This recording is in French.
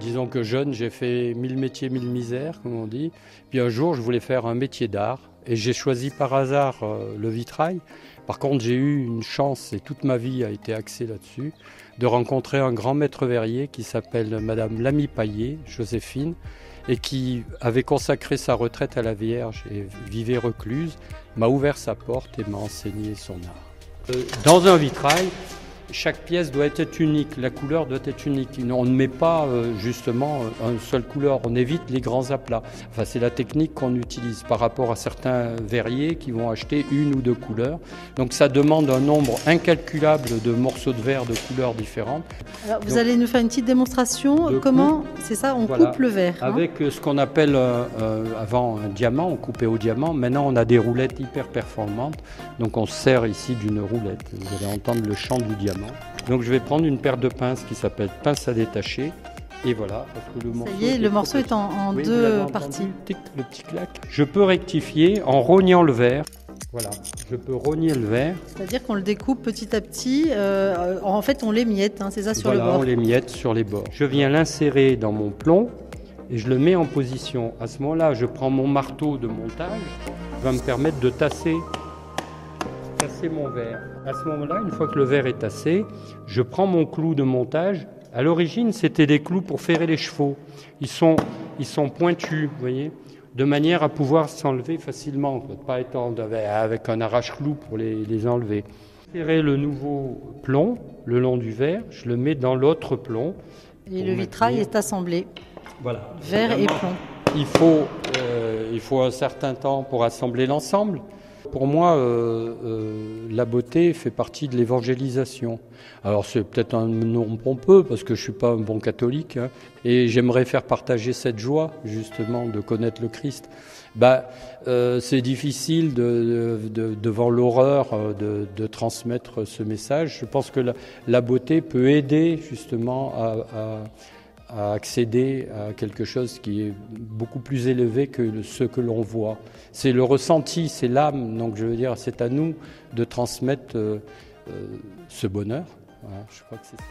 Disons que jeune, j'ai fait 1000 métiers, 1000 misères, comme on dit. Puis un jour, je voulais faire un métier d'art et j'ai choisi par hasard le vitrail. Par contre, j'ai eu une chance, et toute ma vie a été axée là-dessus, de rencontrer un grand maître verrier qui s'appelle Madame Lamy Paillet, Joséphine, et qui avait consacré sa retraite à la Vierge et vivait recluse, m'a ouvert sa porte et m'a enseigné son art. Dans un vitrail, chaque pièce doit être unique, la couleur doit être unique. On ne met pas justement une seule couleur, on évite les grands aplats. Enfin, c'est la technique qu'on utilise par rapport à certains verriers qui vont acheter une ou deux couleurs. Donc ça demande un nombre incalculable de morceaux de verre de couleurs différentes. Alors, vous allez nous faire une petite démonstration. Comment, c'est ça, on coupe le verre. Avec ce qu'on appelle avant un diamant, on coupait au diamant. Maintenant, on a des roulettes hyper performantes. Donc on se sert ici d'une roulette. Vous allez entendre le chant du diamant. Donc je vais prendre une paire de pinces qui s'appelle pince à détacher. Et voilà. Parce que le morceau, ça y est, le morceau est en deux parties. Le petit clac. Je peux rectifier en rognant le verre. Voilà, je peux rogner le verre. C'est-à-dire qu'on le découpe petit à petit. En fait, on l'émiette, c'est ça, sur le bord. Voilà, on l'émiette sur les bords. Je viens l'insérer dans mon plomb et je le mets en position. À ce moment-là, je prends mon marteau de montage qui va me permettre de tasser mon verre. À ce moment-là, une fois que le verre est tassé, je prends mon clou de montage. À l'origine, c'était des clous pour ferrer les chevaux. Ils sont pointus, vous voyez, de manière à pouvoir s'enlever facilement, pas être avec un arrache-clou pour les enlever. Ferrer le nouveau plomb le long du verre, je le mets dans l'autre plomb. Et le vitrail est assemblé. Voilà. Verre et plomb. Il faut un certain temps pour assembler l'ensemble. Pour moi, la beauté fait partie de l'évangélisation. Alors c'est peut-être un nom pompeux parce que je suis pas un bon catholique, et j'aimerais faire partager cette joie justement de connaître le Christ. C'est difficile devant l'horreur de transmettre ce message. Je pense que la beauté peut aider justement à accéder à quelque chose qui est beaucoup plus élevé que ce que l'on voit. C'est le ressenti, c'est l'âme, donc je veux dire, c'est à nous de transmettre ce bonheur. Voilà, je crois que c'est ça.